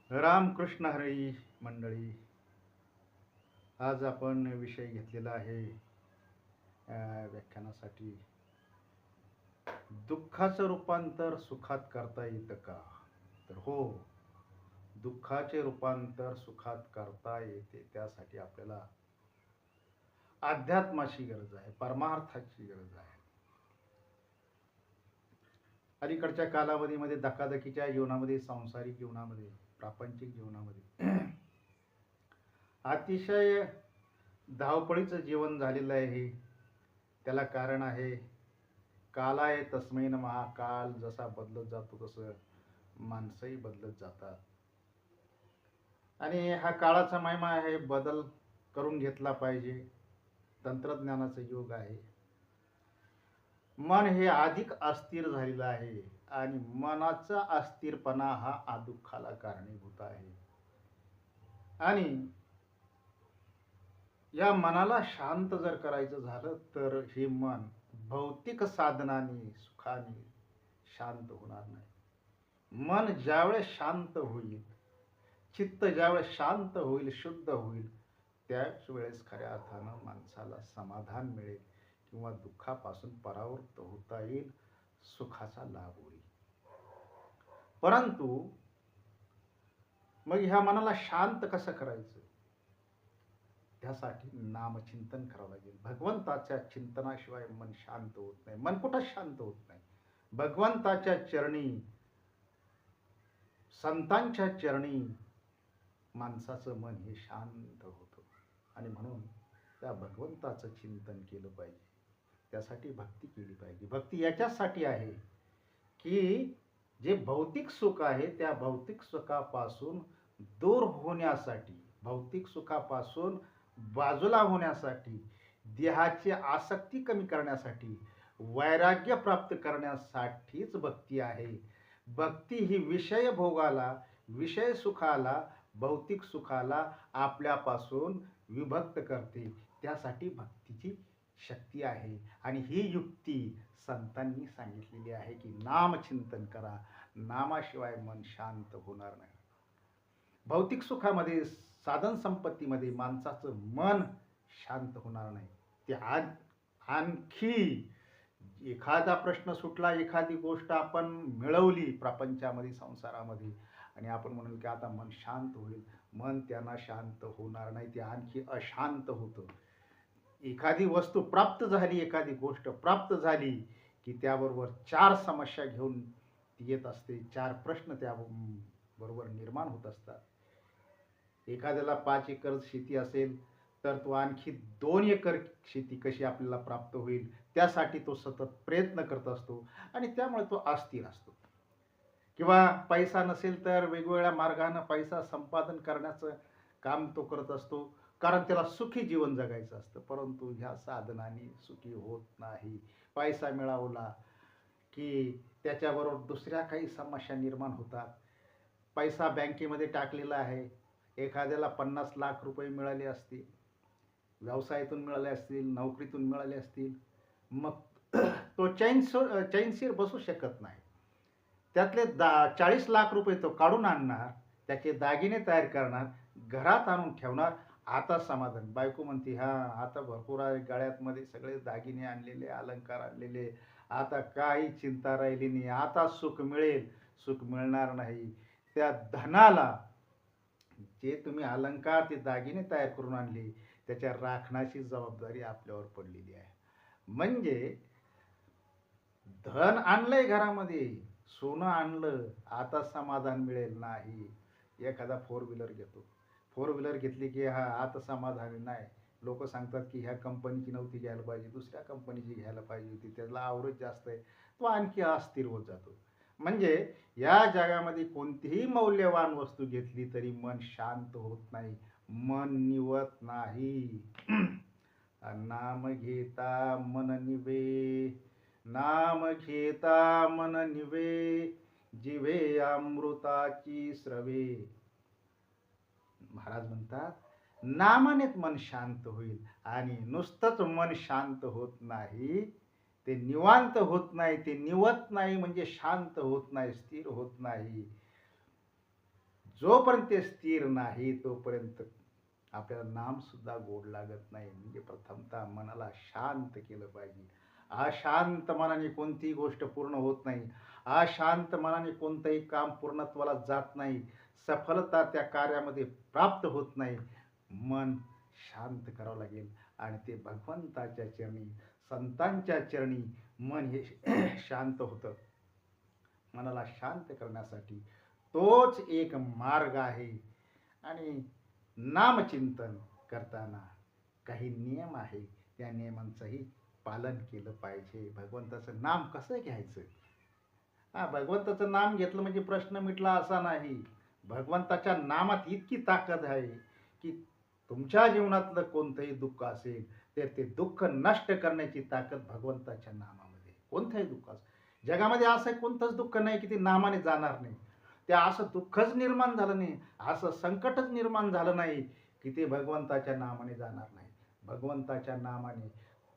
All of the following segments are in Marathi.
रामकृष्ण हरी मंडळी. आज आपण विषय घेतलेला आहे व्याख्यानासाठी, दुःखाचं रूपांतर सुखात करता येतं का? तर हो, दुःखाचे रूपांतर सुखात करता येते. त्यासाठी आपल्याला अध्यात्माची गरज आहे, परमार्थाची गरज आहे. अलीकडच्या कालावधीमध्ये धकाधकीच्या जीवनामध्ये, सांसारिक जीवनामध्ये, प्रापंचिक जीवनामध्ये अतिशय धावपळीचं जीवन झालेलं आहे. त्याला कारण आहे, कालाय तस्मै नमः. काल जसा बदलत जातो तसं माणसंही बदलत जातात, आणि हा काळाचा महिमा आहे, बदल करून घेतला पाहिजे. तंत्रज्ञानाचं युग आहे. मन हे अधिक अस्थिर झालेलं आहे, आणि मनाचा अस्थिरपणा हा दुःखाला कारणीभूत आहे. आणि या मनाला शांत जर करायचं झालं तर हे मन भौतिक साधनाने सुखाने शांत होणार नाही. मन ज्यावेळेस शांत होईल, चित्त ज्यावेळेस शांत होईल, शुद्ध होईल, त्याच वेळेस खऱ्या अर्थानं माणसाला समाधान मिळेल, किंवा दुःखापासून परावृत्त होता येईल, सुखाचा लाभ होईल. परंतु मग ह्या मनाला शांत कसं करायचं? त्यासाठी नामचिंतन करावं लागेल. भगवंताच्या चिंतनाशिवाय मन शांत होत नाही. मन कुठं शांत होत नाही? भगवंताच्या चरणी, संतांच्या चरणी माणसाचं मन हे शांत होतं. आणि म्हणून त्या भगवंताचं चिंतन केलं पाहिजे. त्यासाठी भक्ती केली पाहिजे. भक्ती याच्यासाठी आहे की जे भौतिक सुख आहे त्या भौतिक सुखापासून दूर होण्यासाठी, भौतिक सुखापासून बाजूला होण्यासाठी, देहाची आसक्ती कमी करण्यासाठी, वैराग्य प्राप्त करण्यासाठीच भक्ती आहे. भक्ती ही विषय भोगाला, विषय सुखाला, भौतिक सुखाला आपल्यापासून विभक्त करते. त्यासाठी भक्तीची शक्ती आहे. आणि ही युक्ती संतांनी सांगितलेली आहे की नामचिंतन करा, नामाशिवाय मन शांत होणार नाही. भौतिक सुखामध्ये, साधन संपत्तीमध्ये माणसाचं मन शांत होणार नाही. ते आणखी एखादा प्रश्न सुटला, एखादी गोष्ट आपण मिळवली प्रपंचामध्ये, संसारामध्ये, आणि आपण म्हणून की आता मन शांत होईल, मन त्यांना शांत होणार नाही. ते आणखी अशांत होतं. एखादी वस्तू प्राप्त झाली, एखादी गोष्ट प्राप्त झाली की त्याबरोबर 4 समस्या घेऊन येत असते, 4 प्रश्न त्याबरोबर निर्माण होत असतात. एखाद्याला 5 एकर शेती असेल तर तो आणखी 2 एकर शेती कशी आपल्याला प्राप्त होईल, त्यासाठी तो सतत प्रयत्न करत असतो, आणि त्यामुळे तो अस्थिर असतो. किंवा पैसा नसेल तर वेगवेगळ्या मार्गाने पैसा संपादन करण्याचं काम तो करत असतो, कारण त्याला सुखी जीवन जगायचं असतं. परंतु ह्या साधनाने सुखी होत नाही. पैसा मिळवला की त्याच्याबरोबर दुसऱ्या काही समस्या निर्माण होतात. पैसा बँकेमध्ये टाकलेला आहे, एखाद्याला 50 लाख रुपये मिळाले असतील, व्यवसायातून मिळाले असतील, नोकरीतून मिळाले असतील, मग तो चैनशीर बसू शकत नाही. त्यातले 40 लाख रुपये तो काढून आणणार, त्याचे दागिने तयार करणार, घरात आणून ठेवणार. आता समाधान. बायको म्हणते, हा आता भरपूर आहे, गळ्यातमध्ये सगळे दागिने आणलेले, अलंकार आणलेले, आता काही चिंता राहिली नाही, आता सुख मिळेल. सुख मिळणार नाही. त्या धनाला, जे तुम्ही अलंकार, ते दागिने तयार करून आणले, त्याच्या राखण्याची जबाबदारी आपल्यावर पडलेली आहे. म्हणजे धन आणलंय घरामध्ये, सोनं आणलं, आता समाधान मिळेल नाही. एखादा 4 व्हीलर घेतो, 4 व्हीलर घेतली की हा आता समाधानी नाही. लोक सांगतात की ह्या कंपनीची नव्हती घ्यायला पाहिजे, दुसऱ्या कंपनीची घ्यायला पाहिजे होती, त्याला आवरेज जास्त आहे, तो आणखी अस्थिर होत जातो. म्हणजे या जगामध्ये कोणतीही मौल्यवान वस्तू घेतली तरी मन शांत होत नाही, मन निवत नाही. नाम घेता मन निवे, नाम घेता मन निवे, जिवे अमृताची स्रवे. महाराज म्हणतात, नामानेच मन शांत होईल. आणि नुसतंच मन शांत होत नाही, ते निवांत होत नाही, ते निवत नाही, म्हणजे शांत होत नाही, स्थिर होत नाही. जोपर्यंत ते स्थिर नाही तोपर्यंत आपल्याला नाम सुद्धा गोड लागत नाही. म्हणजे प्रथमतः मनाला शांत केलं पाहिजे. अशांत मनाने कोणतीही गोष्ट पूर्ण होत नाही. अशांत मनाने कोणतंही काम पूर्णत्वाला जात नाही. सफलता त्या कार्यामध्ये प्राप्त होत नाही. मन शांत करावं लागेल आणि ते भगवंताच्या चरणी, संतांच्या चरणी मन हे शांत होतं. मनाला शांत करण्यासाठी तोच एक मार्ग आहे. आणि नामचिंतन करताना काही नियम आहे, त्या नियमांचंही पालन केलं पाहिजे. भगवंताचं नाम कसं घ्यायचं? भगवंताचं नाम घेतलं म्हणजे प्रश्न मिटला असा नाही. भगवंताच्या नामात इतकी ताकद आहे की तुमच्या जीवनातलं कोणतंही दुःख असेल तर ते दुःख नष्ट करण्याची ताकद भगवंताच्या नामामध्ये. कोणतंही दुःख असेल जगामध्ये असं कोणतंच दुःख नाही की ते नामाने जाणार नाही. ते असं दुःखच निर्माण झालं नाही, असं संकटच निर्माण झालं नाही की ते भगवंताच्या नामाने जाणार नाही. भगवंताच्या नामाने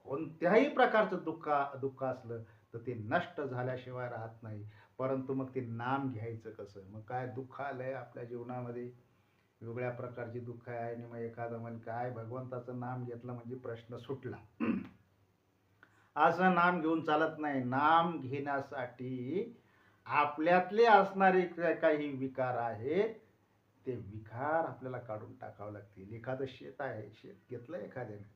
कोणत्याही प्रकारचं दुःख असलं तर ते नष्ट झाल्याशिवाय राहत नाही. परंतु मग ते नाम घ्यायचं कसं? मग काय दुःख आलंय आपल्या जीवनामध्ये, वेगळ्या प्रकारची दुःख आहे आणि मग एखादं म्हण काय भगवंताचं नाम घेतलं म्हणजे प्रश्न सुटला. असं नाम घेऊन चालत नाही. नाम घेण्यासाठी आपल्यातले असणारे काही विकार आहेत ते विकार आपल्याला काढून टाकावं लागतील. एखादं शेत आहे, शेत घेतलं एखाद्याने,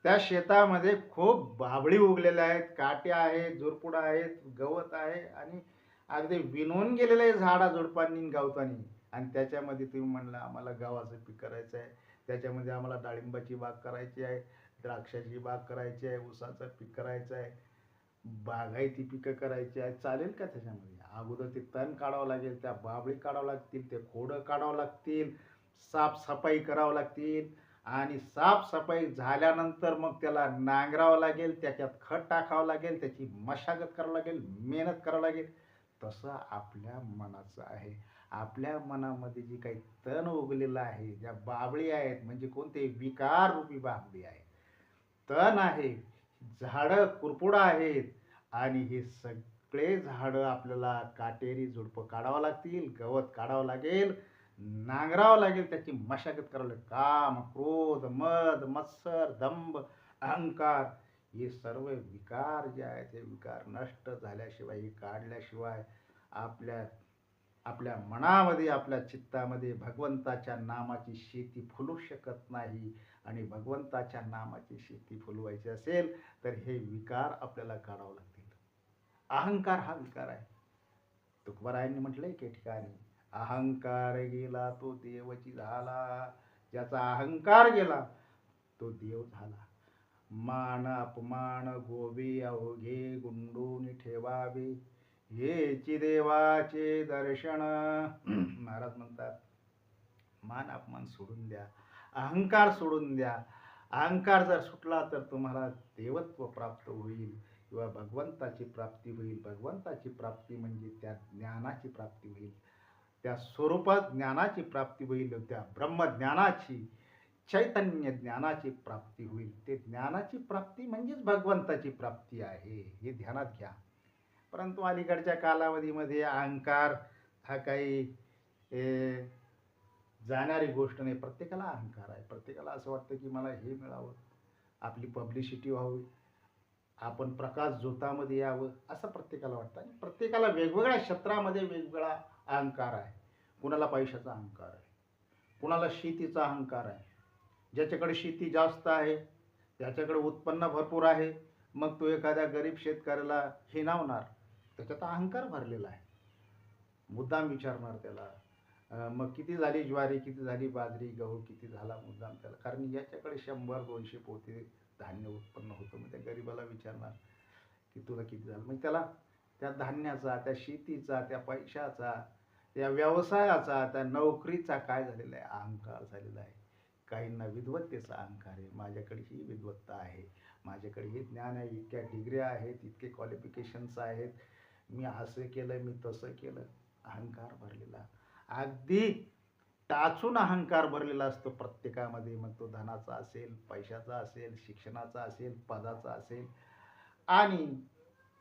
त्या शेतामध्ये खूप बाभळी उगलेल्या आहेत, काट्या आहेत, झुरपुडा आहेत, गवत आहे आणि अगदी विणून गेलेलं आहे झाडा झुडपांनी गवतांनी. आणि त्याच्यामध्ये तुम्ही म्हणलं आम्हाला गव्हाचं पीक करायचं आहे, त्याच्यामध्ये आम्हाला डाळिंबाची बाग करायची आहे, द्राक्षाची बाग करायची आहे, ऊसाचं पीक करायचं आहे, बागायती पिकं करायची आहे. चालेल का त्याच्यामध्ये? अगोदर ते तण काढावं लागेल, त्या बाभळी काढावं लागतील, ते खोडं काढावं लागतील, साफसफाई करावं लागतील आणि साफसफाई झाल्यानंतर मग त्याला नांगरावं लागेल, त्याच्यात खत टाकावं लागेल, त्याची मशागत करावं लागेल, मेहनत करावं लागेल. तसं आपल्या मनाचं आहे. आपल्या मनामध्ये जी काही तण उगलेलं आहे, ज्या बाबळी आहेत म्हणजे कोणते विकार रूपी बाबळी आहे, तण आहे, झाडं कुरपुडा आहेत आणि हे सगळे झाडं आपल्याला काटेरी झुडपं काढावं लागतील, गवत काढावं लागेल, नांगरावं लागेल, त्याची मशागत करावं लागेल. काम, क्रोध, मद, मत्सर, दंभ, अहंकार हे सर्व विकार जे आहेत ते विकार नष्ट झाल्याशिवाय, हे काढल्याशिवाय आपल्या आपल्या मनामध्ये, आपल्या चित्तामध्ये भगवंताच्या नामाची शेती फुलू शकत नाही. आणि भगवंताच्या नामाची शेती फुलवायची असेल तर हे विकार आपल्याला काढावं लागतील. अहंकार हा विकार आहे. तुकोबारायांनी म्हटलंय की ठिकाणी, अहंकार गेला तो देवची झाला. ज्याचा अहंकार गेला तो देव झाला. मान अपमान गोवे अवघे गुंडून ठेवावे, हेची देवाचे दर्शन. महाराज म्हणतात मान अपमान सोडून द्या, अहंकार सोडून द्या. अहंकार जर सुटला तर तुम्हाला देवत्व प्राप्त होईल किंवा भगवंताची प्राप्ती होईल. भगवंताची प्राप्ती म्हणजे त्या ज्ञानाची प्राप्ती होईल, त्या स्वरूपात ज्ञानाची प्राप्ती होईल, त्या ब्रह्मज्ञानाची, चैतन्य ज्ञानाची प्राप्ती होईल. ते ज्ञानाची प्राप्ती म्हणजेच भगवंताची प्राप्ती आहे, हे ध्यानात घ्या. परंतु अलीकडच्या कालावधीमध्ये अहंकार हा काही जाणारी गोष्ट नाही. प्रत्येकाला अहंकार आहे. प्रत्येकाला असं वाटतं की मला हे मिळावं, आपली पब्लिसिटी व्हावी, आपण प्रकाश झोतामध्ये यावं, असं प्रत्येकाला वाटतं. आणि प्रत्येकाला वेगवेगळ्या क्षेत्रामध्ये वेगवेगळा अहंकार आहे. कुणाला पैशाचा अहंकार आहे, कुणाला शेतीचा अहंकार आहे. ज्याच्याकडे शेती जास्त आहे, त्याच्याकडे उत्पन्न भरपूर आहे, मग तो एखाद्या गरीब शेतकऱ्याला हिणावणार, त्याच्यात अहंकार भरलेला आहे. मुद्दाम विचारणार त्याला, मग किती झाली ज्वारी, किती झाली बाजरी, गहू किती झाला, मुद्दाम त्याला. कारण याच्याकडे 100-200 पोते धान्य उत्पन्न होतं. मग त्या गरीबाला विचारणार की तुला किती झालं. मग त्याला त्या धान्याचा, त्या शेतीचा, त्या पैशाचा, त्या व्यवसायाचा, त्या नोकरीचा काय झालेला आहे? अहंकार झालेला आहे. काहींना विद्वत्तेचा अहंकार आहे, माझ्याकडे ही विद्वत्ता आहे, माझ्याकडे हे ज्ञान आहे, इतक्या डिग्र्या आहेत, इतके क्वालिफिकेशन्स आहेत, मी असं केलं, मी तसं केलं. अहंकार भरलेला, अगदी टाचून अहंकार भरलेला असतो प्रत्येकामध्ये. मग तो धनाचा असेल, पैशाचा असेल, शिक्षणाचा असेल, पदाचा असेल. आणि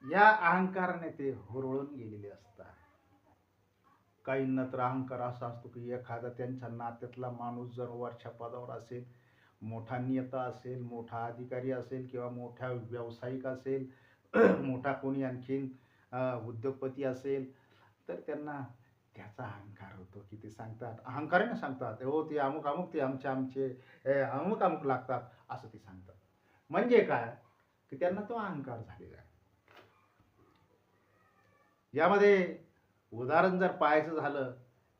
या अहंकाराने ते हुरळून गेलेले असतात. काहींना तर अहंकार असा असतो की एखादा त्यांच्या नात्यातला माणूस जर वरच्या पदावर असेल, मोठा नेता असेल, मोठा अधिकारी असेल किंवा मोठा व्यावसायिक असेल, मोठा कोणी आणखीन उद्योगपती असेल, तर त्यांना त्याचा अहंकार होतो की ते सांगतात, अहंकाराने सांगतात, हो ते अमुक अमुक, ते आमचे आमचे अमुक अमुक लागतात, असं ते सांगतात. म्हणजे काय, की त्यांना तो अहंकार झालेला आहे. यामध्ये उदाहरण जर पाहायचं झालं,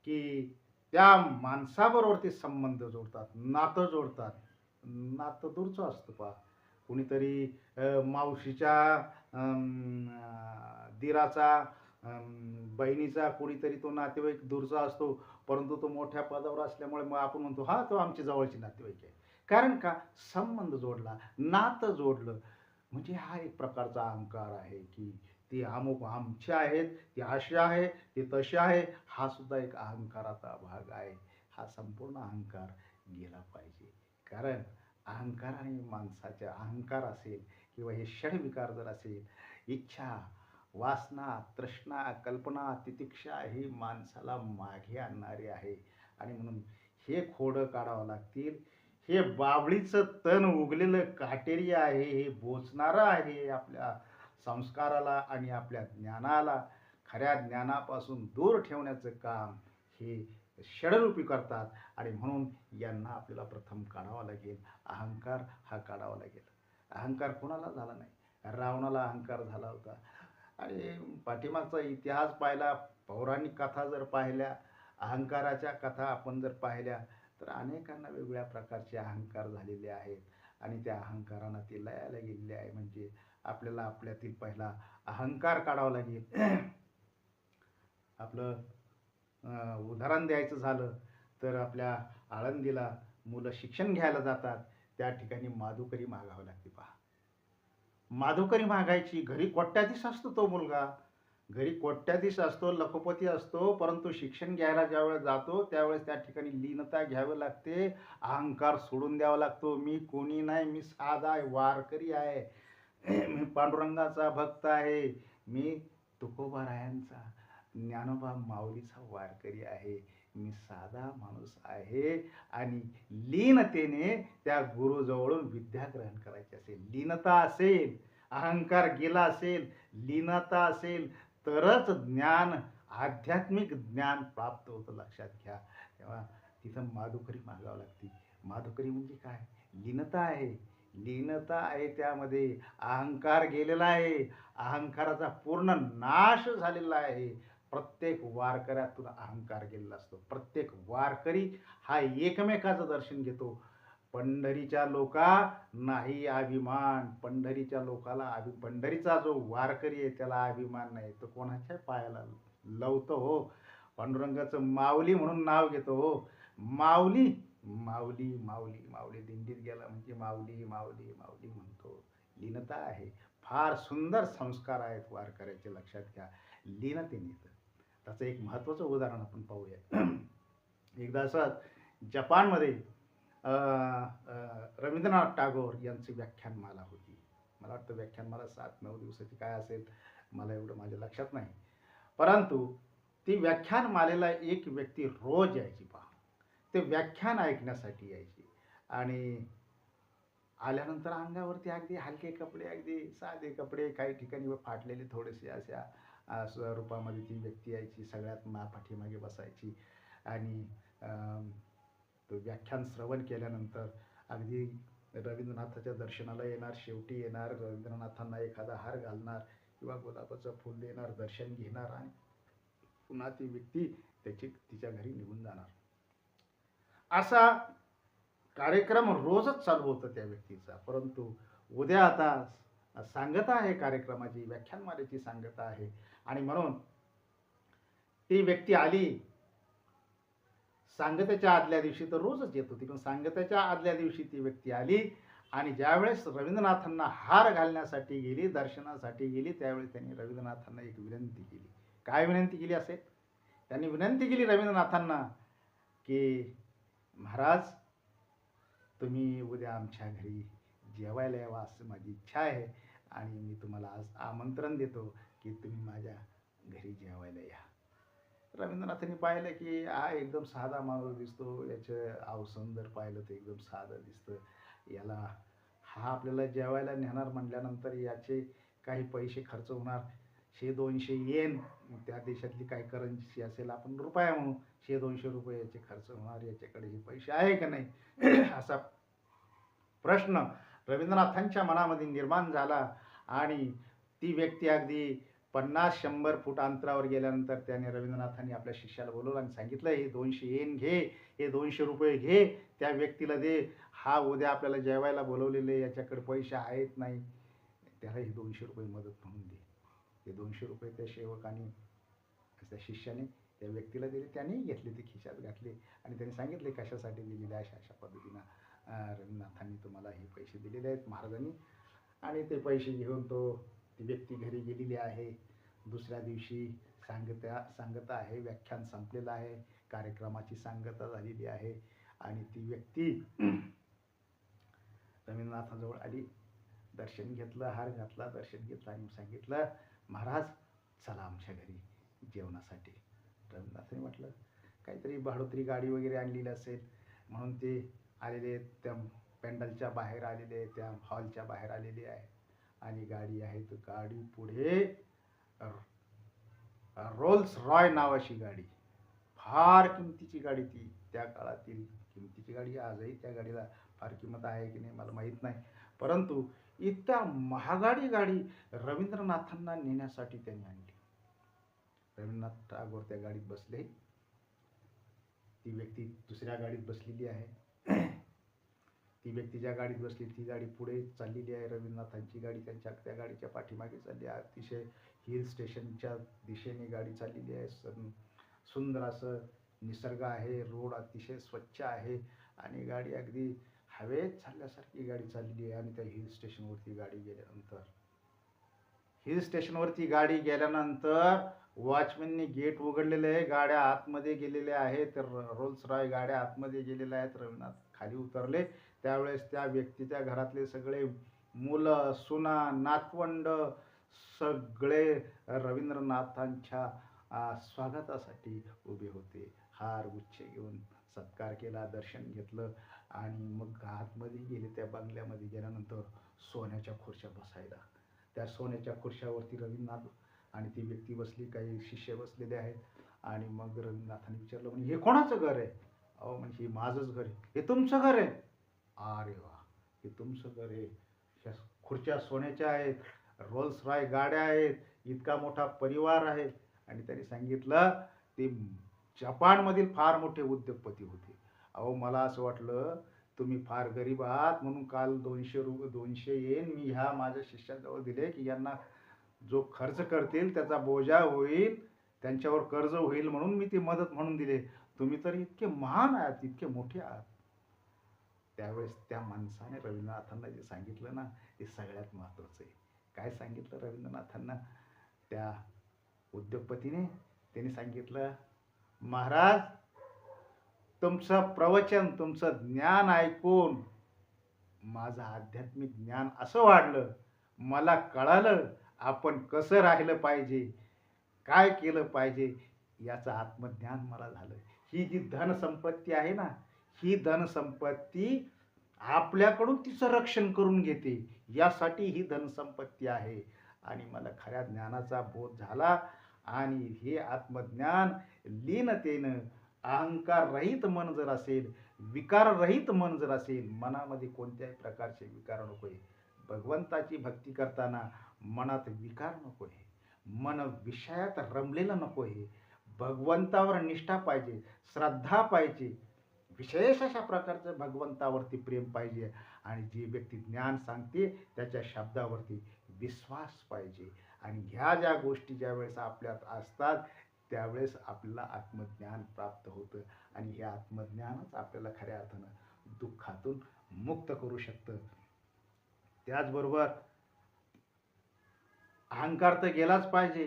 की त्या माणसाबरोबर ते संबंध जोडतात, नातं जोडतात. नातं दूरचं असतं पहा. कुणीतरी मावशीच्या दीराचा, बहिणीचा कुणीतरी तो नातेवाईक दूरचा असतो. परंतु तो मोठ्या पदावर असल्यामुळे मग आपण म्हणतो, "हां, तो आमची जवळची नातेवाईक आहे." कारण का? संबंध जोडला, नातं जोडलं. म्हणजे हा एक प्रकारचा अहंकार आहे, की ते अमुक आमचे आहेत, ते असे आहे, ते तसे आहे. हा सुद्धा एक अहंकाराचा भाग आहे. हा संपूर्ण अहंकार गेला पाहिजे. कारण अहंकाराने माणसाचा अहंकार असेल किंवा हे षडविकार जर असेल, इच्छा, वासना, तृष्णा, कल्पना, तितिक्षा ही माणसाला मागे आणणारी आहे. आणि म्हणून हे खोडं काढावं लागतील. हे बाभळीचं तण उगलेलं काटेरी आहे, हे बोचणारं आहे आपल्या संस्काराला आणि आपल्या ज्ञानाला खऱ्या ज्ञानापासून दूर ठेवण्याचं काम हे षडरूपी करतात. आणि म्हणून यांना आपल्याला प्रथम काढावा लागेल. अहंकार हा काढावा लागेल. अहंकार कोणाला झाला नाही? रावणाला अहंकार झाला होता. आणि पाठीमागचा इतिहास पाहिला, पौराणिक कथा जर पाहिल्या, अहंकाराच्या कथा आपण जर पाहिल्या, तर अनेकांना वेगवेगळ्या प्रकारचे अहंकार झालेले आहेत. आणि त्या अहंकारांना ते लयाला गेलेले आहे. म्हणजे आपल्याला आपल्यातील पहिला अहंकार काढावा लागेल. आपलं उदाहरण द्यायचं झालं तर आपल्या आळंदीला मुलं शिक्षण घ्यायला जातात. त्या ठिकाणी माधुकरी मागावी लागते पहा. माधुकरी मागायची. घरी कोट्याधीश असतो तो मुलगा. घरी कोट्याधीश असतो, लखोपती असतो, परंतु शिक्षण घ्यायला ज्यावेळेस जातो त्यावेळेस त्या ठिकाणी लीनता घ्यावी लागते. अहंकार सोडून द्यावा लागतो. मी कोणी नाही, मी साधा आहे, वारकरी आहे. मी पांडुरंगाचा भक्त आहे. मी तुकोबारायांचा, ज्ञानोबा माऊलीचा वारकरी आहे. मी साधा माणूस आहे. आणि लीनतेने त्या गुरुजवळून विद्या ग्रहण करायची असेल, लीनता असेल, अहंकार गेला असेल, लीनता असेल, तरच ज्ञान, आध्यात्मिक ज्ञान प्राप्त होतं. लक्षात घ्या. तेव्हा तिथं माधुकरी मागावं लागते. माधुकरी म्हणजे काय? लीनता आहे. लीनता आहे, त्यामध्ये अहंकार गेलेला आहे. अहंकाराचा पूर्ण नाश झालेला आहे. प्रत्येक वारकऱ्यातून अहंकार गेलेला असतो. प्रत्येक वारकरी हा एकमेकाचं दर्शन घेतो. पंढरीच्या लोका नाही अभिमान. पंढरीच्या लोकाला पंढरीचा जो वारकरी आहे त्याला अभिमान नाही. तो कोणाच्या पायाला लवतो हो. पांडुरंगाचं माऊली म्हणून नाव घेतो हो. माऊली, माऊली, माऊली, माऊली. दिंडीत गेला म्हणजे माऊली, माऊली, माऊली म्हणतो. लीनता आहे. फार सुंदर संस्कार आहेत वारकऱ्याचे. लक्षात घ्या. लीनतेने. त्याचं एक महत्त्वाचं उदाहरण आपण पाहूया. एकदा असंच जपानमध्ये रवींद्रनाथ टागोर यांची व्याख्यानमाला होती. मला वाटतं व्याख्यानमाला 7-9 दिवसाची काय असेल, मला एवढं माझ्या लक्षात नाही. परंतु ती व्याख्यानमालेला एक व्यक्ती रोज यायची पहा. ते व्याख्यान ऐकण्यासाठी यायची. आणि आल्यानंतर अंगावरती अगदी हलके कपडे, अगदी साधे कपडे, काही ठिकाणी फाटलेले थोडेसे, अशा स्वरूपामध्ये ती व्यक्ती यायची. सगळ्यात पाठीमागे बसायची. आणि तो व्याख्यान श्रवण केल्यानंतर अगदी रवींद्रनाथाच्या दर्शनाला येणार, शेवटी येणार, रवींद्रनाथांना एखादा हार घालणार किंवा गुलाबाचं फुल देणार, दर्शन घेणार आणि पुन्हा ती व्यक्ती तिच्या घरी निघून जाणार. असा कार्यक्रम रोजच चालू होता त्या व्यक्तीचा. परंतु उद्या आता सांगता आहे, कार्यक्रमाची व्याख्यानमालेची सांगता आहे. आणि म्हणून ती व्यक्ती आली. सांगतेच्या आदल्या दिवशी तर रोजच येत होती, पण सांगतेच्या आदल्या दिवशी ती व्यक्ती आली. आणि ज्यावेळेस रवींद्रनाथांना हार घालण्यासाठी गेली, दर्शनासाठी गेली, त्यावेळेस त्यांनी रवींद्रनाथांना एक विनंती केली. काय विनंती केली असेल? त्यांनी विनंती केली रवींद्रनाथांना की महाराज, तुम्ही उद्या आमच्या घरी जेवायला यावं असं माझी इच्छा आहे. आणि मी तुम्हाला आज आमंत्रण देतो की तुम्ही माझ्या घरी जेवायला या. रवींद्रनाथांनी पाहिलं की हा एकदम साधा माणूस दिसतो, याचं अवसन जर पाहिलं तर एकदम साधं दिसतं, याला हा आपल्याला जेवायला नेणार म्हटल्यानंतर याचे काही पैसे खर्च होणार, 100-200 येन, त्या देशातली काही करन्सी असेल, आपण रुपया म्हणू, 100-200 रुपये याचे खर्च होणार, याच्याकडे हे पैसे आहे का नाही असा प्रश्न रवींद्रनाथांच्या मनामध्ये निर्माण झाला. आणि ती व्यक्ती अगदी 50-100 फूट अंतरावर गेल्यानंतर त्याने रवींद्रनाथांनी आपल्या शिष्याला बोलवलं आणि सांगितलं, हे 200 येन घे, हे 200 रुपये घे, त्या व्यक्तीला दे, हा उद्या आपल्याला जेवायला बोलवलेले, याच्याकडे पैसे आहेत नाही, त्याला हे 200 रुपये मदत म्हणून दे. ते 200 रुपये त्या सेवकाने, त्या शिष्याने त्या व्यक्तीला दिले, त्याने घेतले, ते खिशात घातले आणि त्याने सांगितले कशासाठी दिलेले, अशा अशा पद्धतीनं रवींद्रनाथांनी तुम्हाला हे पैसे दिलेले आहेत महाराजांनी. आणि ते पैसे घेऊन ती व्यक्ती घरी गेलेली आहे. दुसऱ्या दिवशी सांगता आहे, व्याख्यान संपलेलं आहे, कार्यक्रमाची सांगता झालेली आहे आणि ती व्यक्ती रवींद्रनाथांजवळ आली, दर्शन घेतलं, हार घातला, दर्शन घेतलं आणि सांगितलं, महाराज चला आमच्या घरी जेवणासाठी. रवींद्रनाथांनी म्हटलं काहीतरी भाडोत्री गाडी वगैरे आणलेली असेल म्हणून ते आलेले, त्या पॅन्डलच्या बाहेर आलेले, त्या हॉलच्या बाहेर आलेले आहे आणि गाडी आहे, तर गाडी पुढे रोल्स रॉय नावाची गाडी, फार किमतीची गाडी, ती त्या काळातील किमतीची गाडी, आजही त्या गाडीला फार किंमत आहे की नाही मला माहीत नाही, परंतु इतक्या महागाडी गाडी रवींद्रनाथांना नेण्यासाठी त्यांनी आणली. रवींद्रनाथ टागोर त्या गाडीत बसले, ती व्यक्ती दुसऱ्या गाडीत बसलेली आहे, ती व्यक्ती ज्या गाडीत बसली ती गाडी पुढे चाललेली आहे, रवींद्रनाथांची गाडी त्यांच्या त्या गाडीच्या पाठीमागे चालली आहे. अतिशय हिल स्टेशनच्या दिशेने गाडी चाललेली आहे. सुंदर असं निसर्ग आहे, रोड अतिशय स्वच्छ आहे आणि गाडी अगदी हवेत चालल्यासारखी गाडी चाललेली आहे. आणि त्या हिल स्टेशनवरती गाडी गेल्यानंतर वॉचमॅनने गेट उघडलेले आहे, गाड्या आतमध्ये गेलेल्या आहेत, रोल्स रॉय गाड्या आतमध्ये गेलेल्या आहेत. रवींद्रनाथ खाली उतरले, त्यावेळेस त्या व्यक्तीच्या घरातले सगळे मुलं, सुना, नातवंड सगळे रवींद्रनाथांच्या स्वागतासाठी उभे होते. हार गुच्छ घेऊन सत्कार केला, दर्शन घेतलं आणि मग आतमध्ये गेले. त्या बंगल्यामध्ये गेल्यानंतर सोन्याच्या खुर्च्या बसायला, त्या सोन्याच्या खुर्च्यावरती रवींद्रनाथ आणि ती व्यक्ती बसली, काही शिष्य बसलेले आहेत. आणि मग रवींद्रनाथांनी विचारलं, म्हणजे हे कोणाचं घर आहे? अहो म्हणजे हे माझंच घर आहे. हे तुमचं घर आहे? अरे वा, हे तुमचं घर आहे, ह्या खुर्च्या सोन्याच्या आहेत, रोल्स रॉय गाड्या आहेत, इतका मोठा परिवार आहे. आणि त्यांनी सांगितलं ते जपानमधील फार मोठे उद्योगपती होते. अहो मला असं वाटलं तुम्ही फार गरीब आहात म्हणून काल 200 येन मी ह्या माझ्या शिष्याजवळ दिले की यांना जो खर्च करतील त्याचा बोजा होईल, त्यांच्यावर कर्ज होईल म्हणून मी ती मदत म्हणून दिले. तुम्ही तर इतके महान आहात, इतके मोठे आहात. त्यावेळेस त्या माणसाने रवींद्रनाथांना जे सांगितलं ना, ते सगळ्यात महत्त्वाचं आहे. काय सांगितलं रवींद्रनाथांना? त्या उद्योगपतीने त्यांनी सांगितलं, महाराज तुमचं प्रवचन, तुमचं ज्ञान ऐकून माझं आध्यात्मिक ज्ञान असं वाढलं, मला कळालं आपण कसं राहिलं पाहिजे, काय केलं पाहिजे, याचं आत्मज्ञान मला झालं. ही जी धनसंपत्ती आहे ना, ही धनसंपत्ती आपल्याकडून तिचं रक्षण करून घेते, यासाठी ही धनसंपत्ती आहे. आणि मला खऱ्या ज्ञानाचा बोध झाला आणि हे आत्मज्ञान लीनतेनं, अहंकाररहित मन जर असेल, विकाररहित मन जर असेल, मनामध्ये कोणत्याही प्रकारचे विकार नको आहे. भगवंताची भक्ती करताना मनात विकार नको आहे, मन विषयात रमलेलं नको आहे, भगवंतावर निष्ठा पाहिजे, श्रद्धा पाहिजे, विशेष अशा प्रकारचं भगवंतावरती प्रेम पाहिजे. आणि जी व्यक्ती ज्ञान सांगते त्याच्या शब्दावरती विश्वास पाहिजे. आणि ह्या ज्या गोष्टी ज्या वेळेस आपल्यात असतात त्यावेळेस आपल्याला आत्मज्ञान प्राप्त होतं. आणि हे आत्मज्ञानच आपल्याला खऱ्या अर्थानं दुःखातून मुक्त करू शकतं. त्याचबरोबर अहंकार तर गेलाच पाहिजे,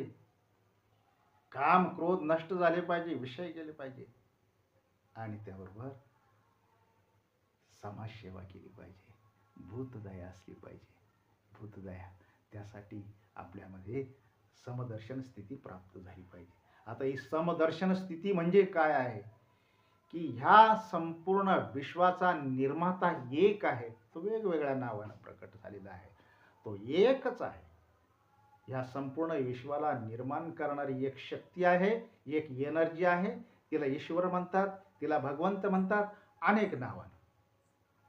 काम क्रोध नष्ट झाले पाहिजे, विषय गेले पाहिजे. आणि त्याबरोबर समाजसेवा केली पाहिजे, भूतदया असली पाहिजे. भूतदया, त्यासाठी आपल्यामध्ये समदर्शन स्थिती प्राप्त झाली पाहिजे. आता ही समदर्शन स्थिती म्हणजे काय आहे की ह्या संपूर्ण विश्वाचा निर्माता एक आहे, तो वेगवेगळ्या नावानं प्रकट झालेला आहे, तो एकच आहे. ह्या संपूर्ण विश्वाला निर्माण करणारी एक शक्ती आहे, एक एनर्जी आहे. तिला ईश्वर म्हणतात, तिला भगवंत म्हणतात, अनेक नावानं.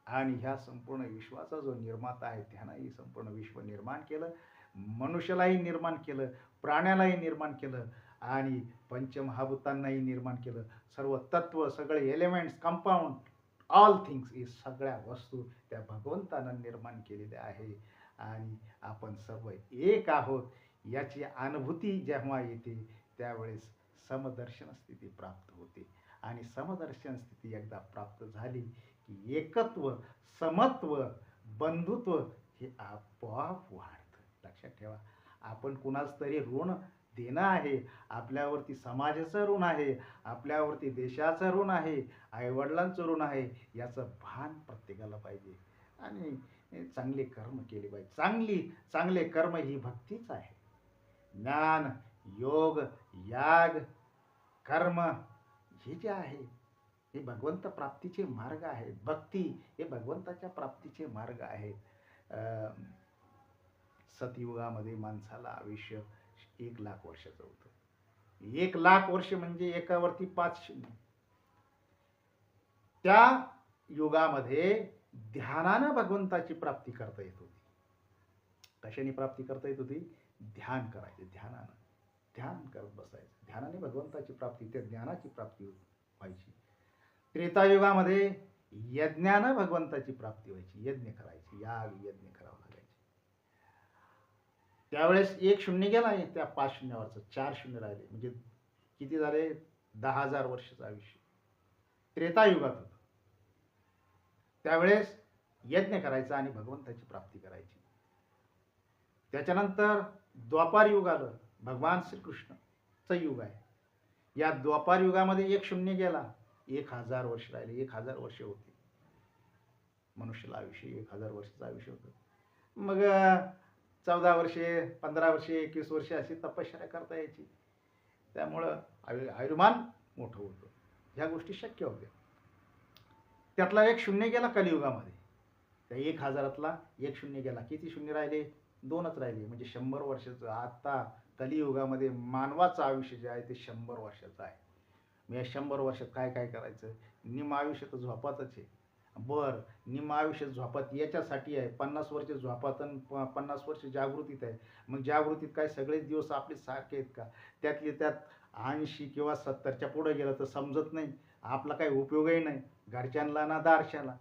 आणि ह्या संपूर्ण विश्वाचा जो निर्माता आहे त्यानंही संपूर्ण विश्व निर्माण केलं, मनुष्यालाही निर्माण केलं, प्राण्यालाही निर्माण केलं आणि पंचमहाभूतांनाही निर्माण केलं. सर्व तत्व, सगळे एलिमेंट्स, कंपाऊंड, ऑल थिंग्स, ही सगळ्या वस्तू त्या भगवंतानं निर्माण केलेल्या आहे. आणि आपण सर्व एक आहोत याची अनुभूती जेव्हा येते त्यावेळेस समदर्शन स्थिती प्राप्त होते. आणि समदर्शन स्थिती एकदा प्राप्त झाली की एकत्व, समत्व, बंधुत्व हे आपोआप वाढतं. लक्षात ठेवा, आपण कुणाच तरी ऋण देणं आहे, आपल्यावरती समाजाचं ऋण आहे, आपल्यावरती देशाचं ऋण आहे, आईवडिलांचं ऋण आहे, याचं भान प्रत्येकाला पाहिजे. आणि चांगले कर्म केले पाहिजे. चांगले कर्म ही भक्तीच आहे. ज्ञान, योग, याग, कर्म हे जे आहे हे भगवंत प्राप्तीचे मार्ग आहेत. भक्ती हे भगवंताच्या प्राप्तीचे मार्ग आहेत. सतयुगामध्ये माणसाला आयुष्य 1,00,000 वर्षाचं होतं. 1,00,000 वर्ष म्हणजे एकावरती 5 शून्य. त्या युगामध्ये ध्यानानं भगवंताची प्राप्ती करता येत होती. कशाने प्राप्ती करता येत होती? ध्यान करायचे, ध्यानानं ध्यान करत बसायचं, ध्यानाने भगवंताची प्राप्ती, त्या ज्ञानाची प्राप्ती व्हायची. त्रेतायुगामध्ये यज्ञानं भगवंताची प्राप्ती व्हायची, यज्ञ करायची, याग यज्ञ करावं लागायचे. त्यावेळेस 1 शून्य गेला, त्या 5 शून्यावरचं 4 शून्य राहिले, म्हणजे किती झाले? 10,000 वर्षाचं आयुष्य त्रेतायुगात होतं. त्यावेळेस यज्ञ करायचा आणि भगवंताची प्राप्ती करायची. त्याच्यानंतर द्वापार युग आलं, भगवान श्रीकृष्णचं युग आहे. या द्वापार युगामध्ये 1 शून्य गेला, 1,000 वर्ष राहिले. 1,000 वर्ष होती मनुष्याला आयुष्य, 1,000 वर्षाचं आयुष्य होतं. मग 14 वर्षे, 15 वर्षे, 21 वर्षे अशी तपश्चर्या करता यायची. त्यामुळं आयुर्मान मोठं होतं, ह्या गोष्टी शक्य होत्या. त्यातला 1 शून्य गेला कलियुगामध्ये. त्या 1,000तला 1 शून्य गेला. किती शून्य राहिले? 2च राहिले, म्हणजे 100 वर्षाचं. आता कलियुगामध्ये मानवाचं आयुष्य जे आहे ते 100 वर्षाचं आहे. मग या 100 वर्षात काय काय करायचं? निम आयुष्य तर झोपातच आहे. बरं, निम आयुष्य झोपात याच्यासाठी आहे, 50 वर्ष झोपात आणि 50 वर्ष जागृतीत आहे. मग जागृतीत काय सगळेच दिवस आपले सारखे आहेत का? त्यातले त्यात 80 किंवा 70च्या पुढे गेलं तर समजत नाही, आपला काही उपयोगही नाही, घरच्यांना ना दारच्यांना.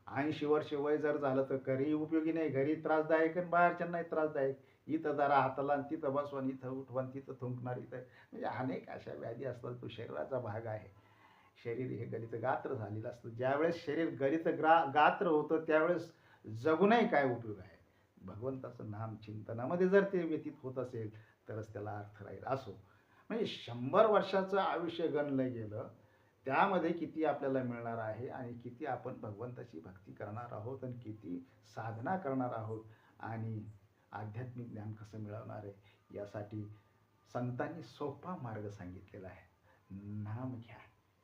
80 वर्ष वय जर झालं तर घरी उपयोगी नाही, घरी त्रासदायक आणि बाहेरच्यांनाही त्रासदायक. इथं जरा हाताला आणि तिथं बसवून, इथं उठवून तिथं थुंकणार, इथं म्हणजे अनेक अशा व्याधी असतात. तो शरीराचा भाग आहे. शरीर हे गलित गात्र झालेलं असतं. ज्यावेळेस शरीर गलित गात्र होतं त्यावेळेस जगूनही काय उपयोग आहे? भगवंताचं नाम चिंतनामध्ये जर ते व्यतीत होत असेल तरच त्याला अर्थ राहील. असो, म्हणजे 100 वर्षाचं आयुष्य गणलं गेलं, त्यामध्ये किती आपल्याला मिळणार आहे आणि किती आपण भगवंताची भक्ती करणार आहोत आणि किती साधना करणार आहोत आणि आध्यात्मिक ज्ञान कसं मिळवणार आहे, यासाठी संतांनी सोपा मार्ग सांगितलेला आहे. नाम घ्या.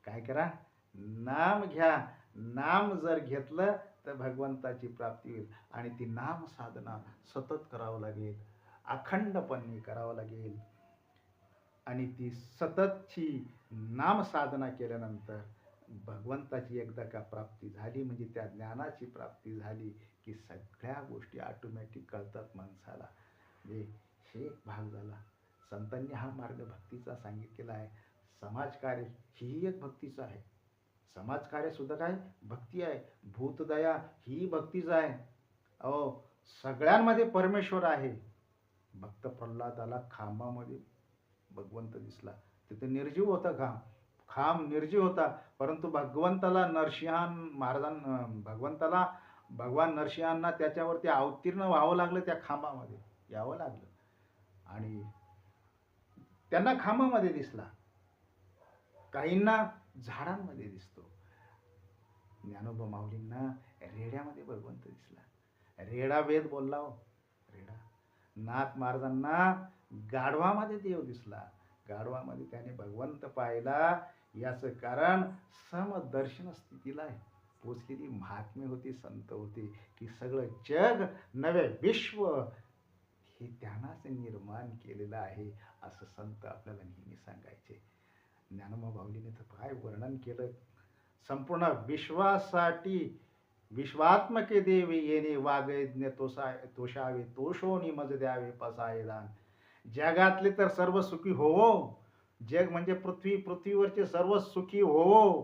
काय करा? नाम घ्या. नाम जर घेतलं तर भगवंताची प्राप्ती होईल. आणि ती नाम साधना सतत करावं लागेल, अखंडपणे करावं लागेल. आणि ती सततची नाम साधना केल्यानंतर भगवंताची एकदा का प्राप्ती झाली, म्हणजे त्या ज्ञानाची प्राप्ती झाली की सगळ्या गोष्टी ऑटोमॅटिक कळतात माणसाला. म्हणजे हे भाग झाला. संतांनी हा मार्ग भक्तीचा सांगितलेला आहे. समाजकार्य ही एक भक्तीचं आहे. समाजकार्य सुद्धा काय भक्ती आहे. भूतदया ही भक्तीच आहे. अहो, सगळ्यांमध्ये परमेश्वर आहे. भक्त प्रल्हादाला खांबामध्ये भगवंत दिसला. तिथे निर्जीव होता खांब निर्जीव होता, परंतु भगवंताला भगवान नरसिंहांना त्याच्यावरती अवतीर्ण व्हावं लागलं, त्या खांबामध्ये यावं लागलं आणि त्यांना खांबामध्ये दिसला. काहींना झाडांमध्ये दिसतो. ज्ञानोबा माऊलींना रेड्यामध्ये भगवंत दिसला. रेडा वेद बोलला हो, रेडा. नाथ महाराजांना गाढवामध्ये देव दिसला. गाढवामध्ये त्याने भगवंत पाहिला. याचं कारण समदर्शन स्थितीला पोचलेली महात्मे होती, संत होते, की सगळं जग नवे विश्व हे त्यानंच निर्माण केलेलं आहे, असं संत आपल्याला नेहमी सांगायचे. ज्ञानोबा माऊलीने तर काय वर्णन केलं. संपूर्ण विश्वासाठी विश्वात्मके देवी येणे वागयज्ञ तोषावे तोषोनी मज द्यावे पसाये दान. जगातले तर सर्व सुखी होवो, जग म्हणजे पृथ्वीवरचे सर्व सुखी होवो,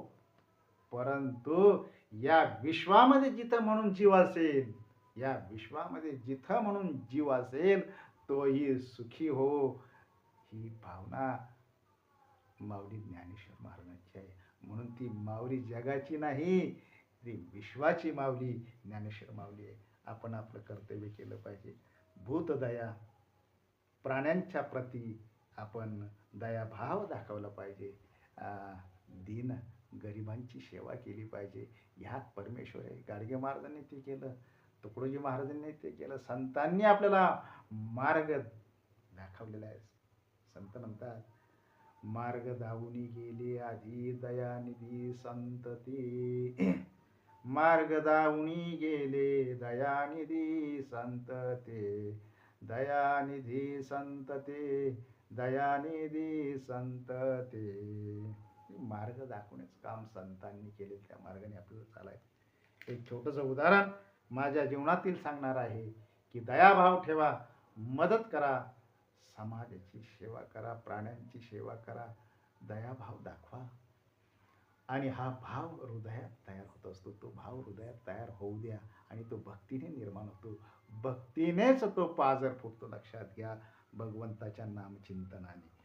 परंतु या विश्वामध्ये जिथं म्हणून जीव असेल, या विश्वामध्ये जिथं म्हणून जीव असेल तोही सुखी हो, ही भावना माऊली ज्ञानेश्वर महाराजांची आहे. म्हणून ती माऊली जगाची नाही, ती विश्वाची माऊली ज्ञानेश्वर माऊली आहे. आपण आपलं कर्तव्य केलं पाहिजे. भूतदया, प्राण्यांच्या प्रती आपण दयाभाव दाखवला पाहिजे. दीन गरिबांची सेवा केली पाहिजे. ह्यात परमेश्वर आहे. गाडगे महाराजांनी ते केलं, तुकडोजी महाराजांनी ते केलं. संतांनी आपल्याला मार्ग दाखवलेला आहे. संत म्हणतात, मार्ग दावूनी गेले आधी दयानिधी संत ते, मार्ग दावूनी गेले दयानिधी संत ते, दयानिधी संत ते, दयानिधी संत ते. मार्ग दाखवण्याचं काम संतांनी केले, त्या मार्गाने आपल्याला चालायचं. एक छोटंसं उदाहरण माझ्या जीवनातील सांगणार आहे, की दयाभाव ठेवा, मदत करा, समाजाची सेवा करा, प्राण्यांची सेवा करा, दयाभाव दाखवा. आणि हा भाव हृदयात तयार होत असतो. तो भाव हृदयात तयार होऊ द्या आणि तो भक्तीने निर्माण होतो. भक्तीनेच तो पाझर फुटतो. लक्षात घ्या, भगवंताच्या नामचिंतनाने.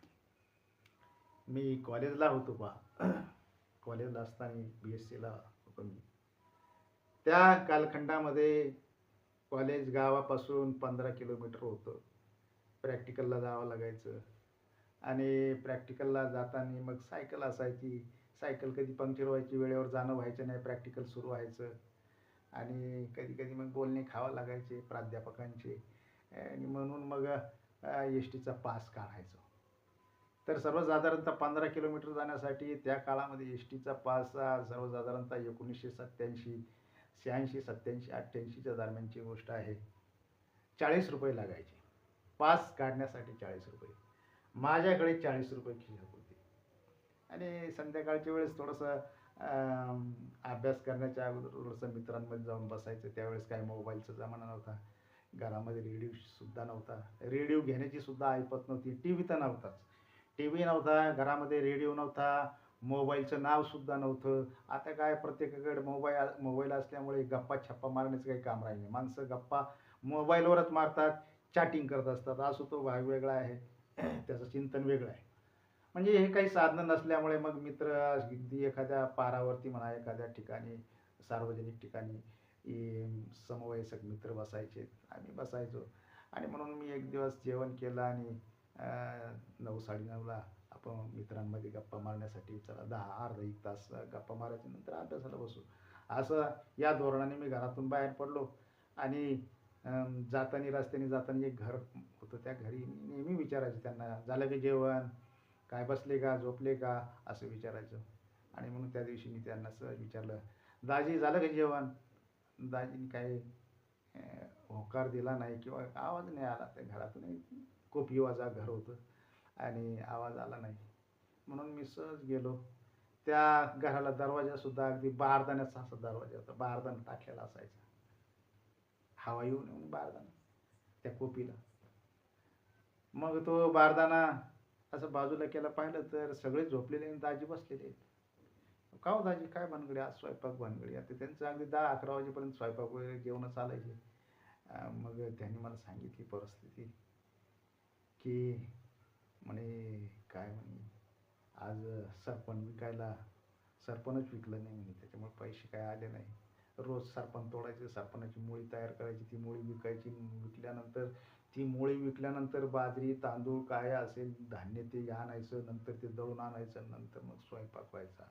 मी कॉलेजला होतो कॉलेजला असताना BScला होतो मी. त्या कालखंडामध्ये कॉलेज गावापासून 15 किलोमीटर होतं. प्रॅक्टिकलला जावं लागायचं आणि प्रॅक्टिकलला जाताना मग सायकल असायची. सायकल कधी पंक्चर व्हायची, वेळेवर जाणं व्हायचं नाही, प्रॅक्टिकल सुरू व्हायचं आणि कधी कधी मग बोलणे खावं लागायचे प्राध्यापकांचे. आणि म्हणून मग STचा पास काढायचो. तर सर्वसाधारणतः 15 किलोमीटर जाण्यासाठी त्या काळामध्ये STचा पास सर्वसाधारणतः 1987, 86, 87, 88च्या दरम्यानची गोष्ट आहे, 40 रुपये लागायचे. पास काढण्यासाठी 40 रुपये. माझ्याकडे 40 रुपये खिशात होते. आणि संध्याकाळच्या वेळेस थोडंसं अभ्यास करण्याच्या अगोदर थोडंसं मित्रांमध्ये जाऊन बसायचं. त्यावेळेस काही मोबाईलचा जमाना नव्हता, घरामध्ये रेडिओसुद्धा नव्हता, रेडिओ घेण्याची सुद्धा ऐपत नव्हती, TV तर नव्हताच. TV नव्हता, घरामध्ये रेडिओ नव्हता, मोबाईलचं नावसुद्धा नव्हतं. आता काय प्रत्येकाकडे मोबाईल असल्यामुळे गप्पा छप्पा मारण्याचं काही काम राहिले. माणसं गप्पा मोबाईलवरच मारतात, चॅटिंग करत असतात. असं तो भाग वेगळा आहे, त्याचं चिंतन वेगळं आहे. म्हणजे हे काही साधनं नसल्यामुळे मग मित्र अगदी एखाद्या पारावरती म्हणा, एखाद्या ठिकाणी सार्वजनिक ठिकाणी समवयस्क मित्र बसायचे, आम्ही बसायचो. आणि म्हणून मी एक दिवस जेवण केलं आणि 9, 9:30ला आपण मित्रांमध्ये गप्पा मारण्यासाठी चला 10 अर्धा 1 तास गप्पा मारायच्या नंतर अभ्यासाला बसू, असं या धोरणाने मी घरातून बाहेर पडलो. आणि जाताना रस्त्याने जाताना एक घर होतं, त्या घरी मी नेहमी विचारायचं त्यांना, झालं की जेवण, काय बसले का, झोपले का, असं विचारायचं. आणि म्हणून त्या दिवशी मी त्यांना सहज विचारलं, दाजी झालं का जेवण. दाजीने काही होकार दिला नाही किंवा आवाज नाही आला. त्या घरातून खूप युवाचा घर होतं आणि आवाज आला नाही. म्हणून मी सहज गेलो. त्या घराला दरवाजासुद्धा अगदी बारदाण्याचा असा दरवाजा होता, बारदाना टाकलेला असायचा, हवा येऊन येऊन बारदाना त्या कोपीला. मग तो बारदाना असं बाजूला केला, पाहिलं तर सगळे झोपलेले आणि दाजी बसलेले आहेत. का हो दाजी, काय भानगडी, आज स्वयंपाक भानगडी. आता त्यांचं अगदी 10-11 वाजेपर्यंत स्वयंपाक वगैरे जेवणं चालायचे. मग त्यांनी मला सांगितली परिस्थिती, की म्हणे काय म्हणे, आज सरपणच विकलं नाही म्हणे, त्याच्यामुळे पैसे काय आले नाही. रोज सरपण तोडायचे, सरपणाची मुळी तयार करायची, ती मुळी विकायची. विकल्यानंतर बाजरी तांदूळ काय असेल धान्य ते आणायचं, नंतर ते दळून आणायचं, नंतर मग स्वयंपाक व्हायचा.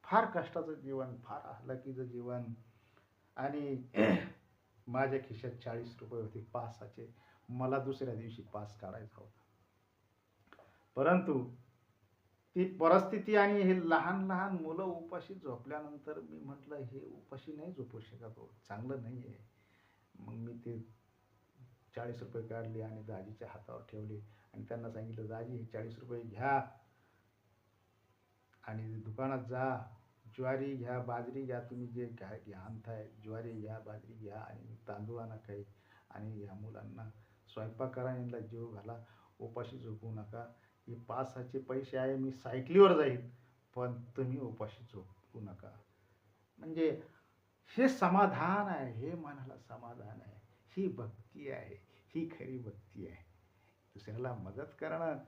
फार कष्टाचं जीवन, फार हलाखीचं जीवन. आणि माझ्या खिशात 40 रुपये होते पासाचे. मला दुसऱ्या दिवशी पास काढायचा होता. परंतु ती परिस्थिती आणि हे लहान लहान मुलं उपाशी झोपल्यानंतर मी म्हटलं हे उपाशी नाही झोपू शकत हो, चांगलं नाही आहे. मग मी ते 40 रुपये काढले आणि दाजीच्या हातावर ठेवले आणि त्यांना सांगितलं, दाजी हे 40 रुपये घ्या आणि दुकानात जा, ज्वारी घ्या, बाजरी घ्या, तुम्ही जे घ्या आणताय, ज्वारी घ्या, बाजरी घ्या आणि तांदूळ आणा काही, आणि या मुलांना स्वयंपाक करा, यांना जेव घाला, उपाशी झोपू नका. हे पासाचे पैसे आहे, मी सायकलीवर जाईल, पण तुम्ही उपाशी झोपू नका. म्हणजे हे समाधान आहे, हे मनाला समाधान आहे, ही भक्ती आहे, ही खरी भक्ती आहे. दुसऱ्याला मदत करणं,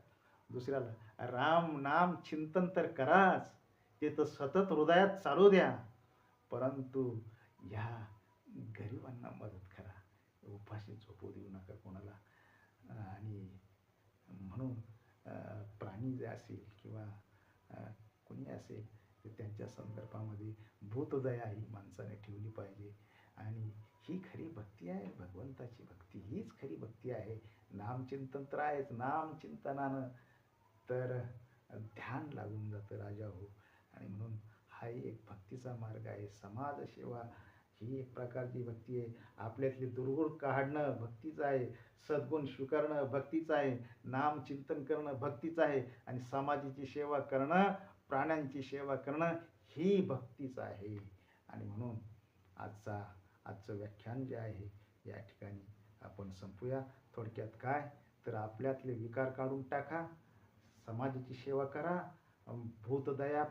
दुसऱ्याला राम नाम चिंतन तर कराच, ते तर सतत हृदयात चालू द्या, परंतु ह्या गरिबांना मदत करा, उपाशी झोपू देऊ नका कोणाला. आणि म्हणून प्राणी जे असेल किंवा कोणी असेल तर त्यांच्या संदर्भामध्ये भूतदया ही माणसाने ठेवली पाहिजे. आणि ही खरी भक्ती आहे, भगवंताची भक्ती हीच खरी भक्ती आहे. नामचिंतन तर आहेच, नामचिंतनानं तर ध्यान लागून जातं राजा हो. आणि म्हणून हाही एक भक्तीचा मार्ग आहे. समाजसेवा ही एक प्रकारची भक्ती आहे. आपल्यातले दुर्गुण काढणं भक्तीचं आहे, सद्गुण स्वीकारणं भक्तीचं आहे, नामचिंतन करणं भक्तीचं आहे, आणि समाजाची सेवा करणं, प्राण्यांची सेवा करणं ही भक्तीच आहे. आणि म्हणून आजचं व्याख्यान जे आहे या ठिकाणी आपण संपूया. थोडक्यात काय तर आपल्यातले विकार काढून टाका, समाजाची सेवा करा, भूतदया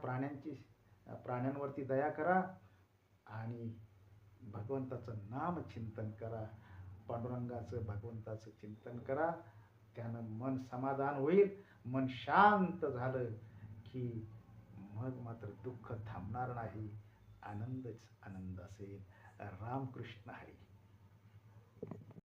प्राण्यांवरती दया करा, आणि भगवंताचं नाम चिंतन करा, पांडुरंगाचं भगवंताचं चिंतन करा. त्यानं मन समाधान होईल. मन शांत झालं की मग मात्र दुःख थांबणार नाही, आनंदच आनंद असेल. रामकृष्ण हरी.